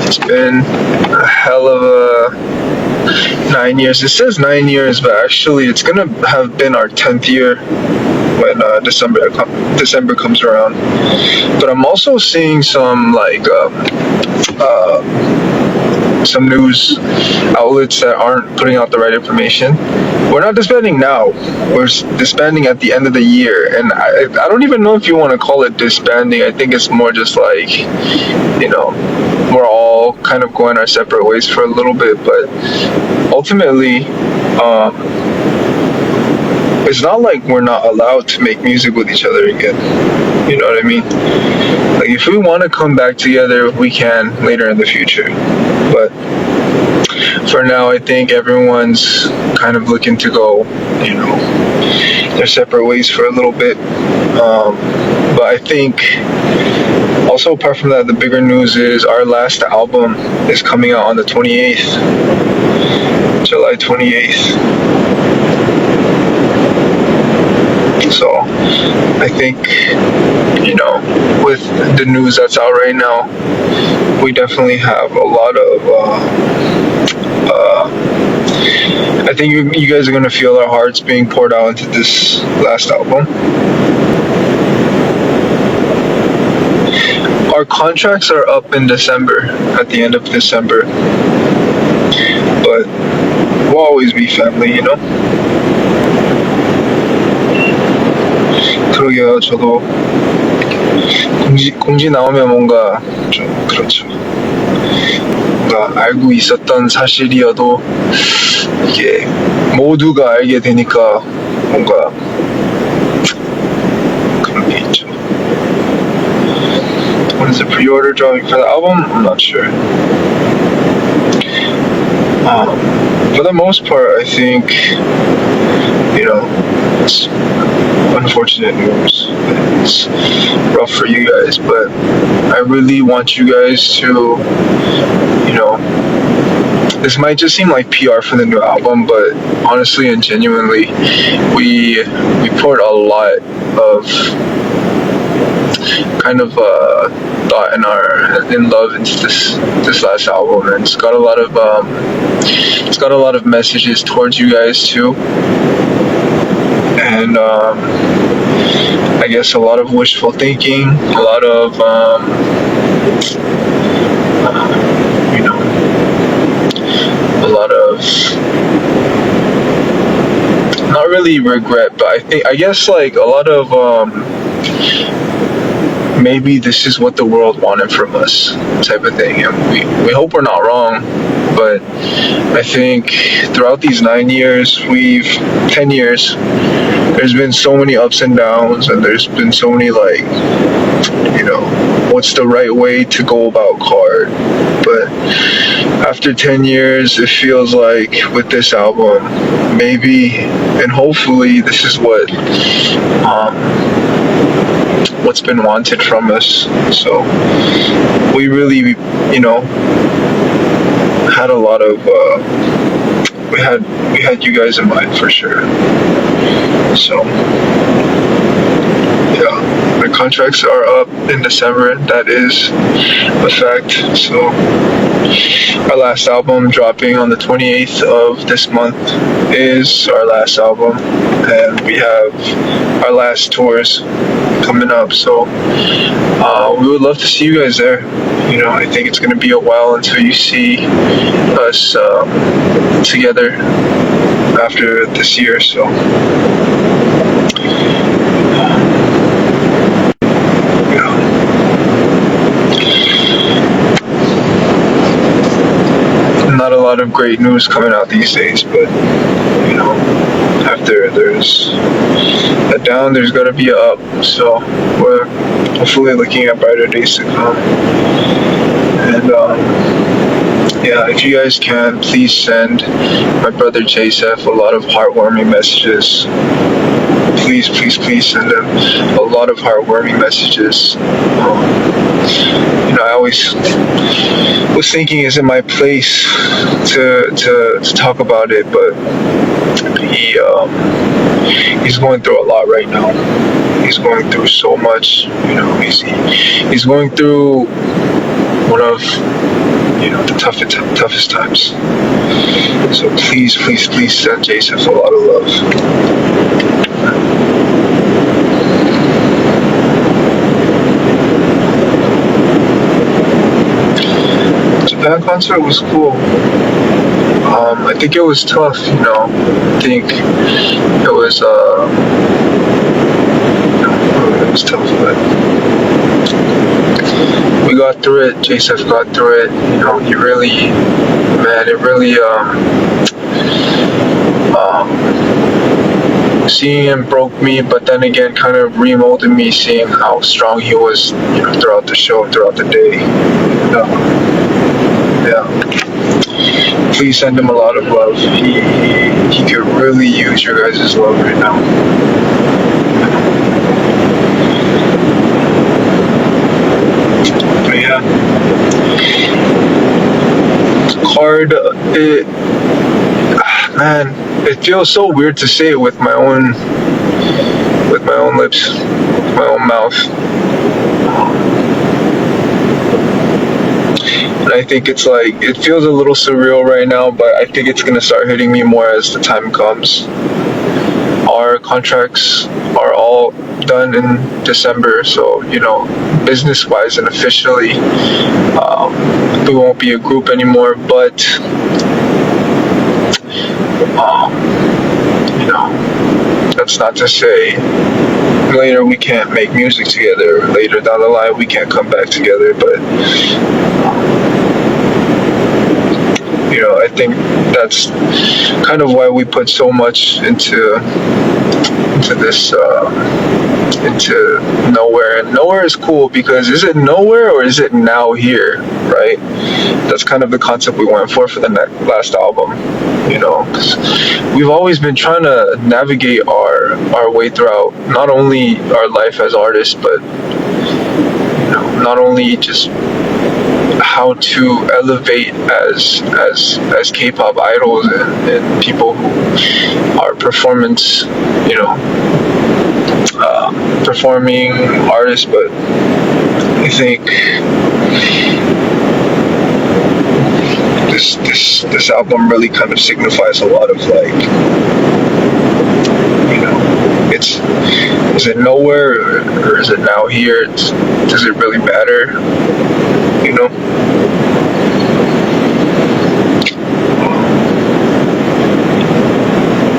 It's been a hell of a 9 years. It says 9 years, but actually it's gonna have been our 10th year when December comes around. But I'm also seeing some some news outlets that aren't putting out the right information. We're not disbanding now. We're disbanding at the end of the year, and I don't even know if you want to call it disbanding. I think it's more just like, we're all kind of going our separate ways for a little bit, but ultimately, it's not like we're not allowed to make music with each other again. You know what I mean? Like, if we want to come back together, we can later in the future. But for now, I think everyone's kind of looking to go, their separate ways for a little bit. But I think also, apart from that, the bigger news is our last album is coming out on the 28th, July 28th. So I think, with the news that's out right now, we definitely have a lot of, I think you guys are going to feel our hearts being poured out into this last album. Our contracts are up in December, at the end of December. But we'll always be family, 그러게요. 저도 공지 나오면 뭔가 좀 그렇죠. 뭔가 알고 있었던 사실이어도 이게 모두가 알게 되니까 뭔가 그런 게 있죠. When is the pre-order dropping for the album? I'm not sure. For the most part, I think, it's unfortunate news. It's rough for you guys, but I really want you guys to, this might just seem like PR for the new album, but honestly and genuinely, we poured a lot of kind of thought and love into this last album, and it's got a lot of messages towards you guys too, and I guess a lot of wishful thinking, a lot of a lot of not really regret, but I guess like a lot of maybe this is what the world wanted from us type of thing, and we hope we're not wrong. But I think throughout these 10 years, there's been so many ups and downs, and there's been so many what's the right way to go about card. But after 10 years, it feels like with this album, maybe and hopefully this is what's been wanted from us. So we really, had a lot of we had you guys in mind for sure. So yeah, my contracts are up in December, that is a fact. So our last album dropping on the 28th of this month is our last album, and we have our last tours coming up, so we would love to see you guys there. I think it's going to be a while until you see us together after this year, so not a lot of great news coming out these days, but after there's a down, there's got to be a up, so we're hopefully looking at brighter days to come. And yeah, if you guys can, please send my brother J-Seth a lot of heartwarming messages. Please send him a lot of heartwarming messages. I always was thinking, is it my place to talk about it, but he's going through a lot right now. He's going through so much. He's going through one of the toughest times. So please send Joseph a lot of love. Japan concert was cool. I think it was tough, I think it was tough, but we got through it. Joseph got through it. He really, it really, seeing him broke me, but then again, kind of remolded me, seeing how strong he was, throughout the show, throughout the day. Please send him a lot of love. He could really use your guys' love right now. But yeah, hard. It feels so weird to say it with my own lips, with my own mouth. And I think it's like, it feels a little surreal right now, but I think it's gonna start hitting me more as the time comes. Our contracts are all done in December, so business-wise and officially, we won't be a group anymore. But that's not to say later we can't make music together, or later down the line we can't come back together, but I think that's kind of why we put so much into this, into nowhere. And nowhere is cool because is it nowhere or is it now here, right? That's kind of the concept we went for the last album, because we've always been trying to navigate our way throughout not only our life as artists, but not only just how to elevate as K-pop idols and people who are performing artists, but I think this album really kind of signifies a lot of is it nowhere or is it now here? Does it really matter?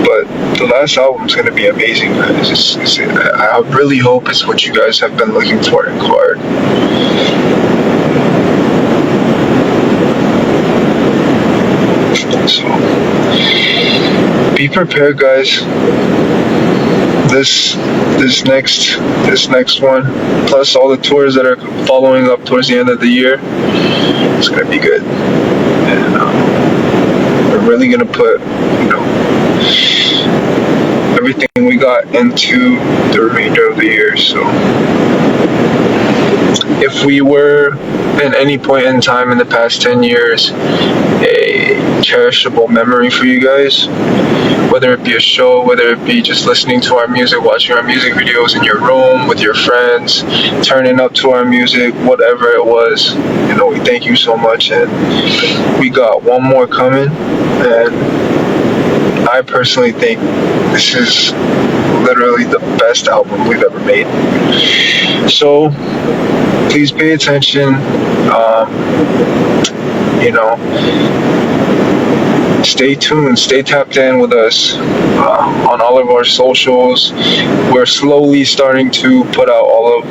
But the last album's gonna be amazing, guys. I really hope it's what you guys have been looking for in Card. So be prepared, guys. This next one, plus all the tours that are following up towards the end of the year, it's gonna be good. And we're really gonna put everything we got into the remainder of the year. So if we were at any point in time in the past 10 years a cherishable memory for you guys, whether it be a show, whether it be just listening to our music, watching our music videos in your room with your friends, turning up to our music, whatever it was, we thank you so much. And we got one more coming, and I personally think this is literally the best album we've ever made. So please pay attention. Stay tuned, stay tapped in with us on all of our socials. We're slowly starting to put out all of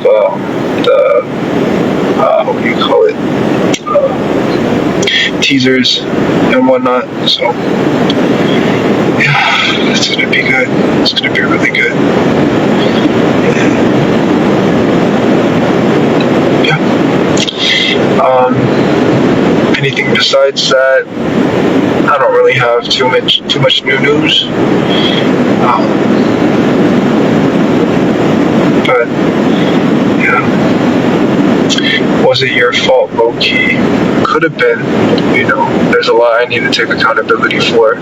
teasers and whatnot. So yeah, it's gonna be good. It's gonna be really good. Anything besides that, I don't really have too much new news. But yeah, was it your fault? Low key, could have been. There's a lot I need to take accountability for.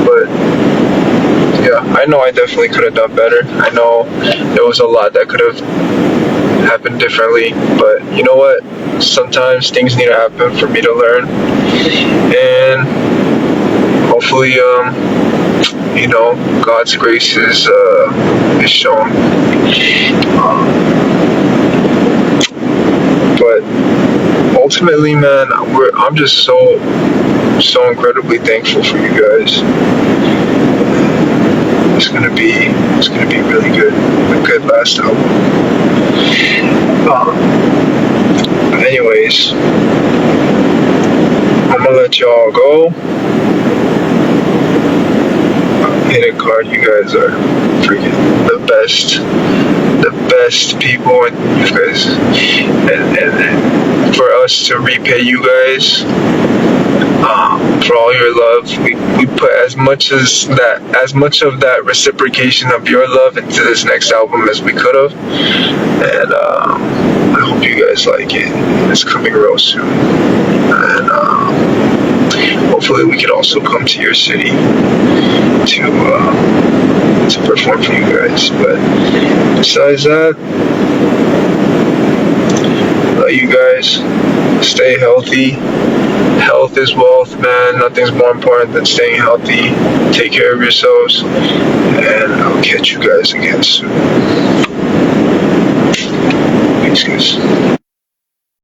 But yeah, I know I definitely could have done better. I know there was a lot that could have happen differently. But you know what? Sometimes things need to happen for me to learn, and hopefully, you know, God's grace is shown. But ultimately, man, I'm just so incredibly thankful for you guys. It's gonna be really good. A good last album. But anyways, I'm gonna let y'all go. Hit a card. You guys are freaking the best people, and you guys, and for us to repay you guys for all your love, we put as much of that reciprocation of your love into this next album as we could have, and I hope you guys like it. It's coming real soon, and hopefully we can also come to your city to perform for you guys. But besides that, love you guys. Stay healthy. Health is wealth, man. Nothing's more important than staying healthy. Take care of yourselves, and I'll catch you guys again soon. Peace, guys.